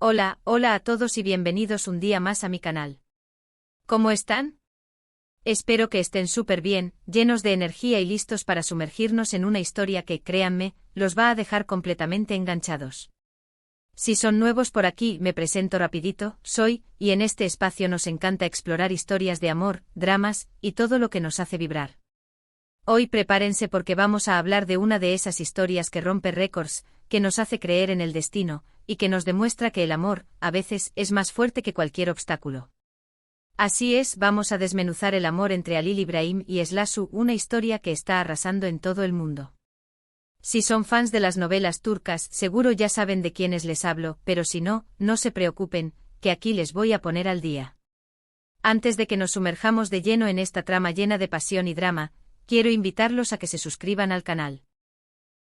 Hola a todos y bienvenidos un día más a mi canal. ¿Cómo están? Espero que estén súper bien, llenos de energía y listos para sumergirnos en una historia que, créanme, los va a dejar completamente enganchados. Si son nuevos por aquí, me presento rapidito, y en este espacio nos encanta explorar historias de amor, dramas, y todo lo que nos hace vibrar. Hoy prepárense porque vamos a hablar de una de esas historias que rompe récords, que nos hace creer en el destino, y que nos demuestra que el amor, a veces, es más fuerte que cualquier obstáculo. Así es, vamos a desmenuzar el amor entre Halil Ibrahim y Eslassu, una historia que está arrasando en todo el mundo. Si son fans de las novelas turcas, seguro ya saben de quiénes les hablo, pero si no, no se preocupen, que aquí les voy a poner al día. Antes de que nos sumerjamos de lleno en esta trama llena de pasión y drama, quiero invitarlos a que se suscriban al canal.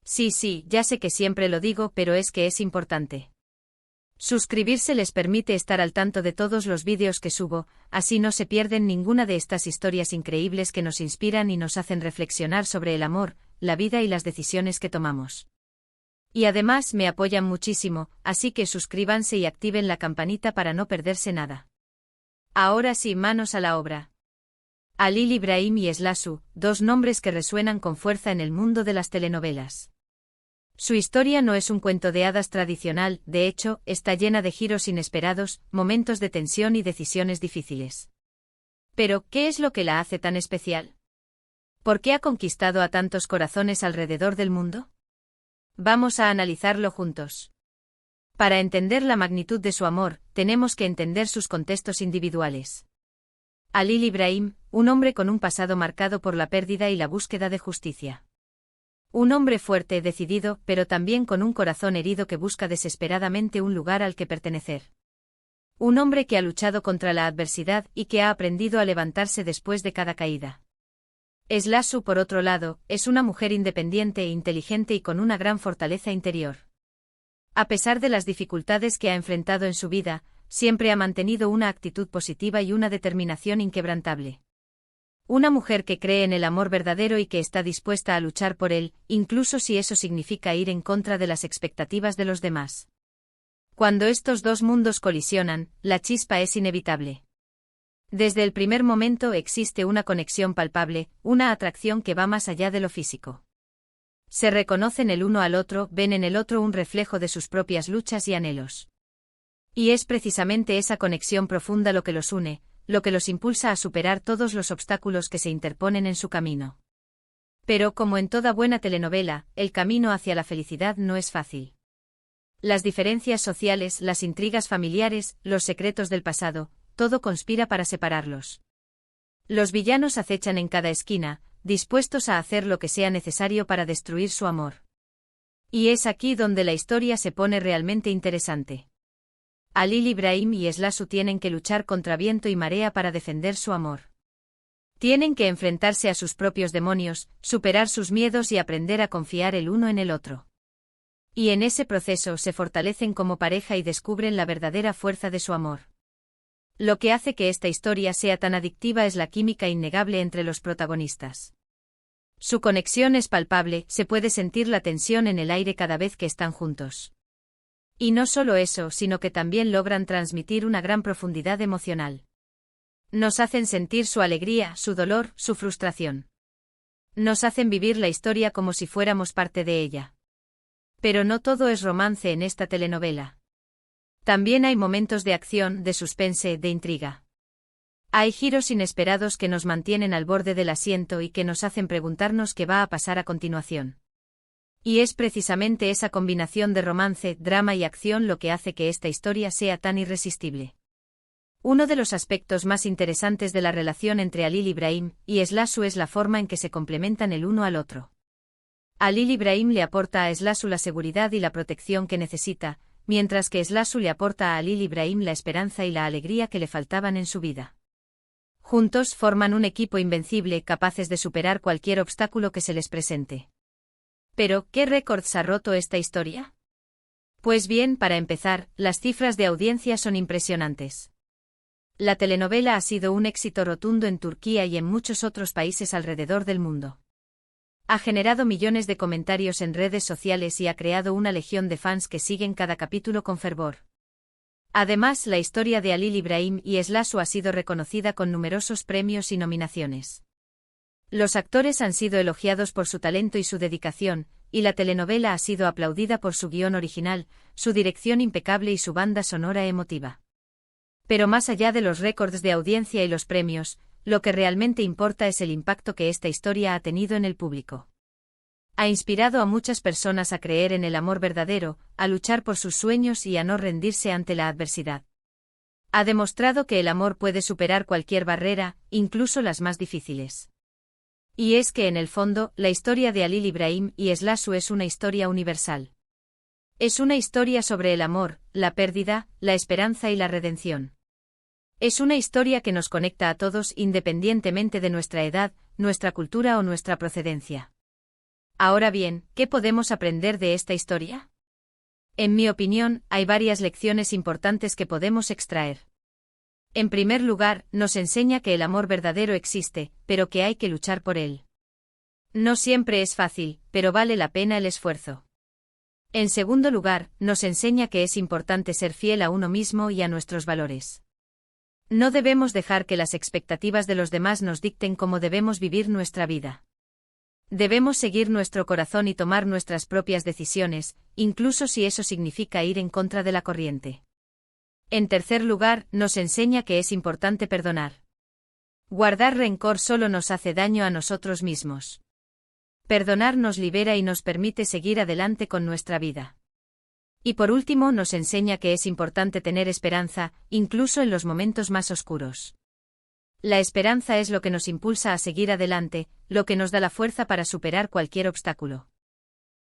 Sí, ya sé que siempre lo digo, pero es que es importante. Suscribirse les permite estar al tanto de todos los vídeos que subo, así no se pierden ninguna de estas historias increíbles que nos inspiran y nos hacen reflexionar sobre el amor, la vida y las decisiones que tomamos. Y además me apoyan muchísimo, así que suscríbanse y activen la campanita para no perderse nada. Ahora sí, manos a la obra. Halil Ibrahim y Eslassu, dos nombres que resuenan con fuerza en el mundo de las telenovelas. Su historia no es un cuento de hadas tradicional, de hecho, está llena de giros inesperados, momentos de tensión y decisiones difíciles. Pero, ¿qué es lo que la hace tan especial? ¿Por qué ha conquistado a tantos corazones alrededor del mundo? Vamos a analizarlo juntos. Para entender la magnitud de su amor, tenemos que entender sus contextos individuales. Halil Ibrahim, un hombre con un pasado marcado por la pérdida y la búsqueda de justicia. Un hombre fuerte, decidido, pero también con un corazón herido que busca desesperadamente un lugar al que pertenecer. Un hombre que ha luchado contra la adversidad y que ha aprendido a levantarse después de cada caída. Eslassu, por otro lado, es una mujer independiente e inteligente y con una gran fortaleza interior. A pesar de las dificultades que ha enfrentado en su vida, siempre ha mantenido una actitud positiva y una determinación inquebrantable. Una mujer que cree en el amor verdadero y que está dispuesta a luchar por él, incluso si eso significa ir en contra de las expectativas de los demás. Cuando estos dos mundos colisionan, la chispa es inevitable. Desde el primer momento existe una conexión palpable, una atracción que va más allá de lo físico. Se reconocen el uno al otro, ven en el otro un reflejo de sus propias luchas y anhelos. Y es precisamente esa conexión profunda lo que los une, lo que los impulsa a superar todos los obstáculos que se interponen en su camino. Pero como en toda buena telenovela, el camino hacia la felicidad no es fácil. Las diferencias sociales, las intrigas familiares, los secretos del pasado, todo conspira para separarlos. Los villanos acechan en cada esquina, dispuestos a hacer lo que sea necesario para destruir su amor. Y es aquí donde la historia se pone realmente interesante. Halil Ibrahim y Eslassu tienen que luchar contra viento y marea para defender su amor. Tienen que enfrentarse a sus propios demonios, superar sus miedos y aprender a confiar el uno en el otro. Y en ese proceso se fortalecen como pareja y descubren la verdadera fuerza de su amor. Lo que hace que esta historia sea tan adictiva es la química innegable entre los protagonistas. Su conexión es palpable, se puede sentir la tensión en el aire cada vez que están juntos. Y no solo eso, sino que también logran transmitir una gran profundidad emocional. Nos hacen sentir su alegría, su dolor, su frustración. Nos hacen vivir la historia como si fuéramos parte de ella. Pero no todo es romance en esta telenovela. También hay momentos de acción, de suspense, de intriga. Hay giros inesperados que nos mantienen al borde del asiento y que nos hacen preguntarnos qué va a pasar a continuación. Y es precisamente esa combinación de romance, drama y acción lo que hace que esta historia sea tan irresistible. Uno de los aspectos más interesantes de la relación entre Halil Ibrahim y Eslassu es la forma en que se complementan el uno al otro. Halil Ibrahim le aporta a Eslassu la seguridad y la protección que necesita, mientras que Eslassu le aporta a Halil Ibrahim la esperanza y la alegría que le faltaban en su vida. Juntos forman un equipo invencible capaces de superar cualquier obstáculo que se les presente. Pero, ¿qué récords ha roto esta historia? Pues bien, para empezar, las cifras de audiencia son impresionantes. La telenovela ha sido un éxito rotundo en Turquía y en muchos otros países alrededor del mundo. Ha generado millones de comentarios en redes sociales y ha creado una legión de fans que siguen cada capítulo con fervor. Además, la historia de Halil Ibrahim y Slasu ha sido reconocida con numerosos premios y nominaciones. Los actores han sido elogiados por su talento y su dedicación, y la telenovela ha sido aplaudida por su guión original, su dirección impecable y su banda sonora emotiva. Pero más allá de los récords de audiencia y los premios, lo que realmente importa es el impacto que esta historia ha tenido en el público. Ha inspirado a muchas personas a creer en el amor verdadero, a luchar por sus sueños y a no rendirse ante la adversidad. Ha demostrado que el amor puede superar cualquier barrera, incluso las más difíciles. Y es que en el fondo, la historia de Halil Ibrahim y Slasu es una historia universal. Es una historia sobre el amor, la pérdida, la esperanza y la redención. Es una historia que nos conecta a todos independientemente de nuestra edad, nuestra cultura o nuestra procedencia. Ahora bien, ¿qué podemos aprender de esta historia? En mi opinión, hay varias lecciones importantes que podemos extraer. En primer lugar, nos enseña que el amor verdadero existe, pero que hay que luchar por él. No siempre es fácil, pero vale la pena el esfuerzo. En segundo lugar, nos enseña que es importante ser fiel a uno mismo y a nuestros valores. No debemos dejar que las expectativas de los demás nos dicten cómo debemos vivir nuestra vida. Debemos seguir nuestro corazón y tomar nuestras propias decisiones, incluso si eso significa ir en contra de la corriente. En tercer lugar, nos enseña que es importante perdonar. Guardar rencor solo nos hace daño a nosotros mismos. Perdonar nos libera y nos permite seguir adelante con nuestra vida. Y por último, nos enseña que es importante tener esperanza, incluso en los momentos más oscuros. La esperanza es lo que nos impulsa a seguir adelante, lo que nos da la fuerza para superar cualquier obstáculo.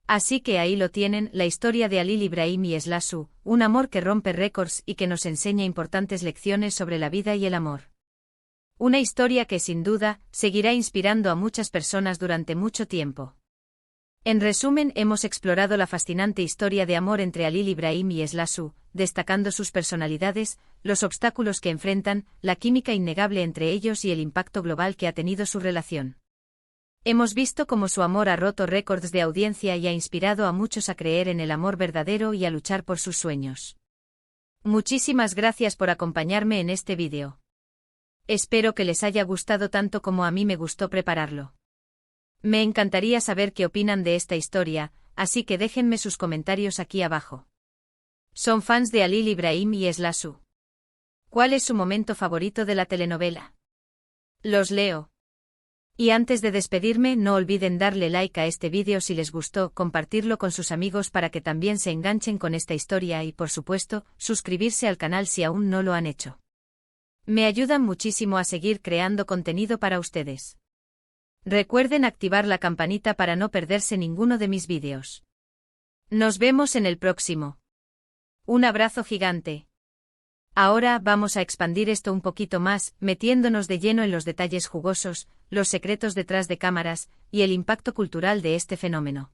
Así que ahí lo tienen, la historia de Halil Ibrahim y Slasu, un amor que rompe récords y que nos enseña importantes lecciones sobre la vida y el amor. Una historia que sin duda, seguirá inspirando a muchas personas durante mucho tiempo. En resumen, hemos explorado la fascinante historia de amor entre Halil Ibrahim y Slasu, destacando sus personalidades, los obstáculos que enfrentan, la química innegable entre ellos y el impacto global que ha tenido su relación. Hemos visto cómo su amor ha roto récords de audiencia y ha inspirado a muchos a creer en el amor verdadero y a luchar por sus sueños. Muchísimas gracias por acompañarme en este vídeo. Espero que les haya gustado tanto como a mí me gustó prepararlo. Me encantaría saber qué opinan de esta historia, así que déjenme sus comentarios aquí abajo. ¿Son fans de Halil Ibrahim y Slasu? ¿Cuál es su momento favorito de la telenovela? Los leo. Y antes de despedirme, no olviden darle like a este vídeo si les gustó, compartirlo con sus amigos para que también se enganchen con esta historia y, por supuesto, suscribirse al canal si aún no lo han hecho. Me ayudan muchísimo a seguir creando contenido para ustedes. Recuerden activar la campanita para no perderse ninguno de mis vídeos. Nos vemos en el próximo. Un abrazo gigante. Ahora vamos a expandir esto un poquito más, metiéndonos de lleno en los detalles jugosos, los secretos detrás de cámaras, y el impacto cultural de este fenómeno.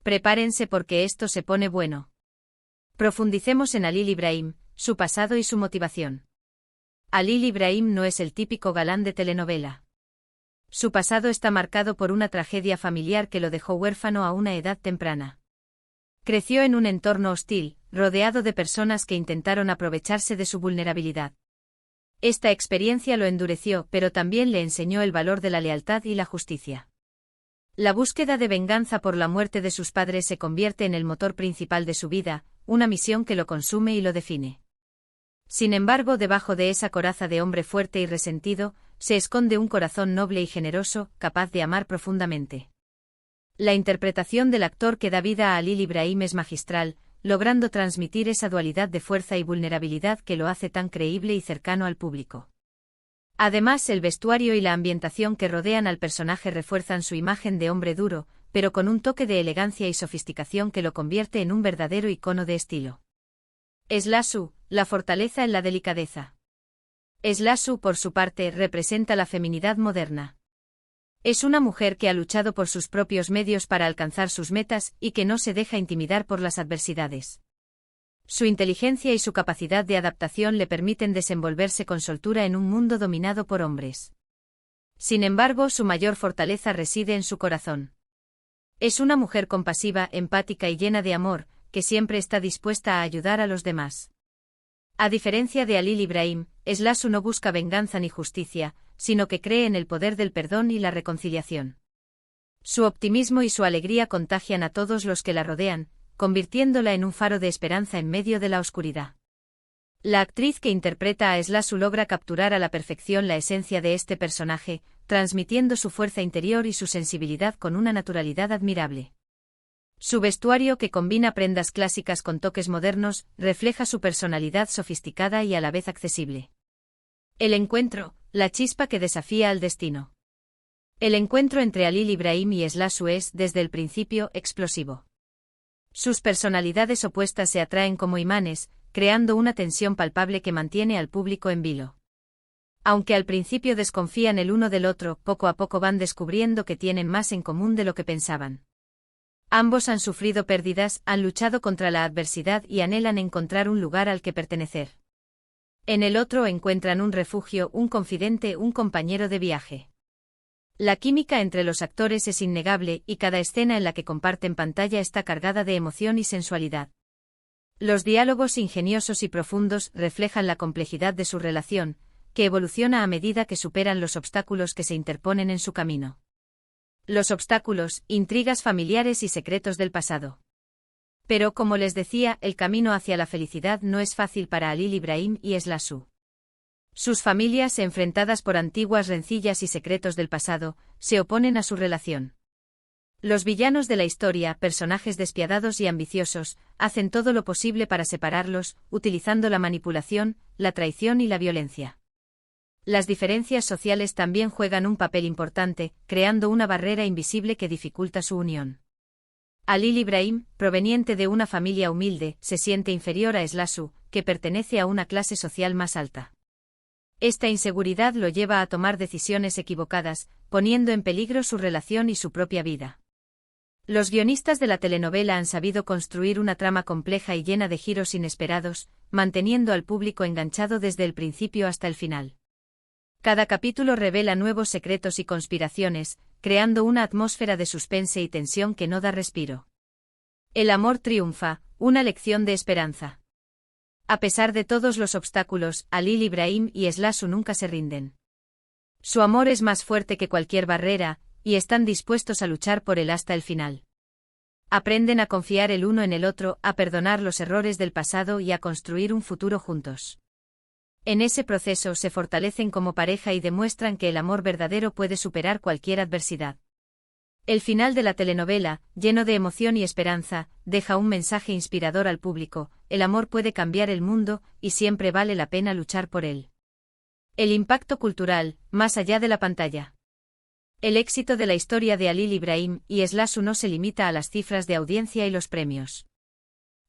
Prepárense porque esto se pone bueno. Profundicemos en Halil Ibrahim, su pasado y su motivación. Halil Ibrahim no es el típico galán de telenovela. Su pasado está marcado por una tragedia familiar que lo dejó huérfano a una edad temprana. Creció en un entorno hostil, rodeado de personas que intentaron aprovecharse de su vulnerabilidad. Esta experiencia lo endureció, pero también le enseñó el valor de la lealtad y la justicia. La búsqueda de venganza por la muerte de sus padres se convierte en el motor principal de su vida, una misión que lo consume y lo define. Sin embargo, debajo de esa coraza de hombre fuerte y resentido, se esconde un corazón noble y generoso, capaz de amar profundamente. La interpretación del actor que da vida a Halil Ibrahim es magistral, logrando transmitir esa dualidad de fuerza y vulnerabilidad que lo hace tan creíble y cercano al público. Además, el vestuario y la ambientación que rodean al personaje refuerzan su imagen de hombre duro, pero con un toque de elegancia y sofisticación que lo convierte en un verdadero icono de estilo. Slasu, la fortaleza en la delicadeza. Slasu, por su parte, representa la feminidad moderna. Es una mujer que ha luchado por sus propios medios para alcanzar sus metas y que no se deja intimidar por las adversidades. Su inteligencia y su capacidad de adaptación le permiten desenvolverse con soltura en un mundo dominado por hombres. Sin embargo, su mayor fortaleza reside en su corazón. Es una mujer compasiva, empática y llena de amor, que siempre está dispuesta a ayudar a los demás. A diferencia de Halil Ibrahim, Slasu no busca venganza ni justicia, sino que cree en el poder del perdón y la reconciliación. Su optimismo y su alegría contagian a todos los que la rodean, convirtiéndola en un faro de esperanza en medio de la oscuridad. La actriz que interpreta a Slasu logra capturar a la perfección la esencia de este personaje, transmitiendo su fuerza interior y su sensibilidad con una naturalidad admirable. Su vestuario, que combina prendas clásicas con toques modernos, refleja su personalidad sofisticada y a la vez accesible. El encuentro, la chispa que desafía al destino. El encuentro entre Halil Ibrahim y Slasu es, desde el principio, explosivo. Sus personalidades opuestas se atraen como imanes, creando una tensión palpable que mantiene al público en vilo. Aunque al principio desconfían el uno del otro, poco a poco van descubriendo que tienen más en común de lo que pensaban. Ambos han sufrido pérdidas, han luchado contra la adversidad y anhelan encontrar un lugar al que pertenecer. En el otro encuentran un refugio, un confidente, un compañero de viaje. La química entre los actores es innegable y cada escena en la que comparten pantalla está cargada de emoción y sensualidad. Los diálogos ingeniosos y profundos reflejan la complejidad de su relación, que evoluciona a medida que superan los obstáculos que se interponen en su camino. Los obstáculos, intrigas familiares y secretos del pasado. Pero como les decía, el camino hacia la felicidad no es fácil para Halil Ibrahim y Slasu. Sus familias, enfrentadas por antiguas rencillas y secretos del pasado, se oponen a su relación. Los villanos de la historia, personajes despiadados y ambiciosos, hacen todo lo posible para separarlos, utilizando la manipulación, la traición y la violencia. Las diferencias sociales también juegan un papel importante, creando una barrera invisible que dificulta su unión. Halil Ibrahim, proveniente de una familia humilde, se siente inferior a Slasu, que pertenece a una clase social más alta. Esta inseguridad lo lleva a tomar decisiones equivocadas, poniendo en peligro su relación y su propia vida. Los guionistas de la telenovela han sabido construir una trama compleja y llena de giros inesperados, manteniendo al público enganchado desde el principio hasta el final. Cada capítulo revela nuevos secretos y conspiraciones, creando una atmósfera de suspense y tensión que no da respiro. El amor triunfa, una lección de esperanza. A pesar de todos los obstáculos, Halil Ibrahim y Slasu nunca se rinden. Su amor es más fuerte que cualquier barrera, y están dispuestos a luchar por él hasta el final. Aprenden a confiar el uno en el otro, a perdonar los errores del pasado y a construir un futuro juntos. En ese proceso se fortalecen como pareja y demuestran que el amor verdadero puede superar cualquier adversidad. El final de la telenovela, lleno de emoción y esperanza, deja un mensaje inspirador al público: el amor puede cambiar el mundo, y siempre vale la pena luchar por él. El impacto cultural, más allá de la pantalla. El éxito de la historia de Halil Ibrahim y Slasu no se limita a las cifras de audiencia y los premios.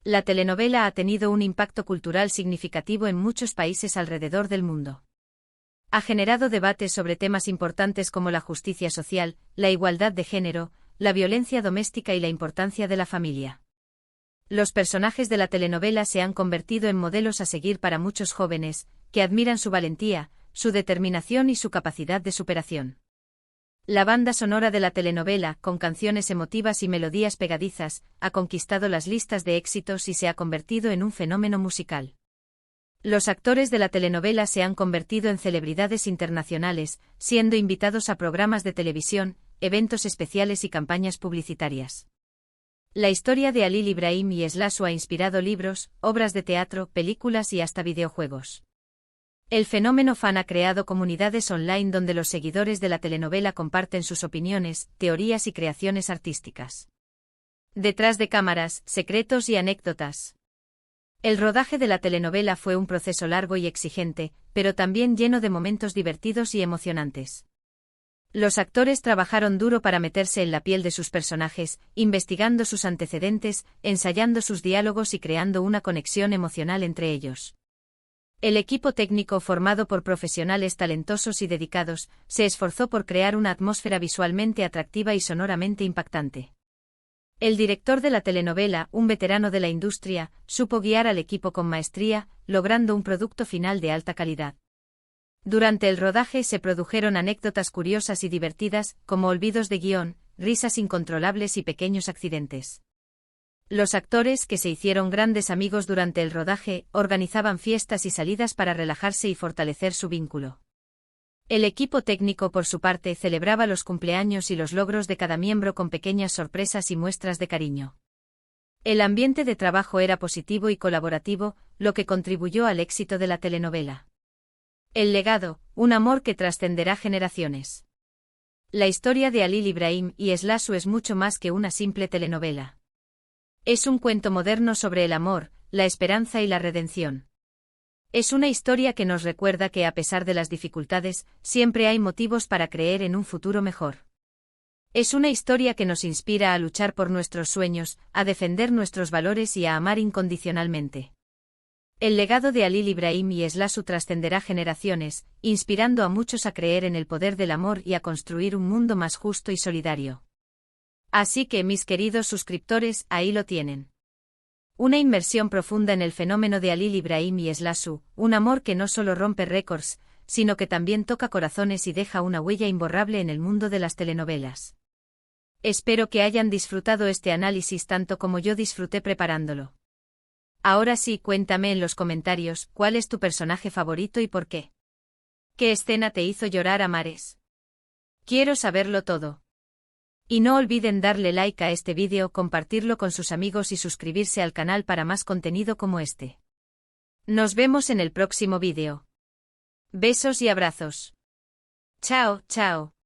La telenovela ha tenido un impacto cultural significativo en muchos países alrededor del mundo. Ha generado debates sobre temas importantes como la justicia social, la igualdad de género, la violencia doméstica y la importancia de la familia. Los personajes de la telenovela se han convertido en modelos a seguir para muchos jóvenes, que admiran su valentía, su determinación y su capacidad de superación. La banda sonora de la telenovela, con canciones emotivas y melodías pegadizas, ha conquistado las listas de éxitos y se ha convertido en un fenómeno musical. Los actores de la telenovela se han convertido en celebridades internacionales, siendo invitados a programas de televisión, eventos especiales y campañas publicitarias. La historia de Halil Ibrahim y Slasu ha inspirado libros, obras de teatro, películas y hasta videojuegos. El fenómeno fan ha creado comunidades online donde los seguidores de la telenovela comparten sus opiniones, teorías y creaciones artísticas. Detrás de cámaras, secretos y anécdotas. El rodaje de la telenovela fue un proceso largo y exigente, pero también lleno de momentos divertidos y emocionantes. Los actores trabajaron duro para meterse en la piel de sus personajes, investigando sus antecedentes, ensayando sus diálogos y creando una conexión emocional entre ellos. El equipo técnico, formado por profesionales talentosos y dedicados, se esforzó por crear una atmósfera visualmente atractiva y sonoramente impactante. El director de la telenovela, un veterano de la industria, supo guiar al equipo con maestría, logrando un producto final de alta calidad. Durante el rodaje se produjeron anécdotas curiosas y divertidas, como olvidos de guión, risas incontrolables y pequeños accidentes. Los actores, que se hicieron grandes amigos durante el rodaje, organizaban fiestas y salidas para relajarse y fortalecer su vínculo. El equipo técnico, por su parte, celebraba los cumpleaños y los logros de cada miembro con pequeñas sorpresas y muestras de cariño. El ambiente de trabajo era positivo y colaborativo, lo que contribuyó al éxito de la telenovela. El legado, un amor que trascenderá generaciones. La historia de Halil İbrahim y Eslasu es mucho más que una simple telenovela. Es un cuento moderno sobre el amor, la esperanza y la redención. Es una historia que nos recuerda que a pesar de las dificultades, siempre hay motivos para creer en un futuro mejor. Es una historia que nos inspira a luchar por nuestros sueños, a defender nuestros valores y a amar incondicionalmente. El legado de Halil İbrahim y Eslasu trascenderá generaciones, inspirando a muchos a creer en el poder del amor y a construir un mundo más justo y solidario. Así que, mis queridos suscriptores, ahí lo tienen. Una inmersión profunda en el fenómeno de Halil İbrahim y Eslasu, un amor que no solo rompe récords, sino que también toca corazones y deja una huella imborrable en el mundo de las telenovelas. Espero que hayan disfrutado este análisis tanto como yo disfruté preparándolo. Ahora sí, cuéntame en los comentarios, ¿cuál es tu personaje favorito y por qué? ¿Qué escena te hizo llorar a mares? Quiero saberlo todo. Y no olviden darle like a este vídeo, compartirlo con sus amigos y suscribirse al canal para más contenido como este. Nos vemos en el próximo vídeo. Besos y abrazos. Chao, chao.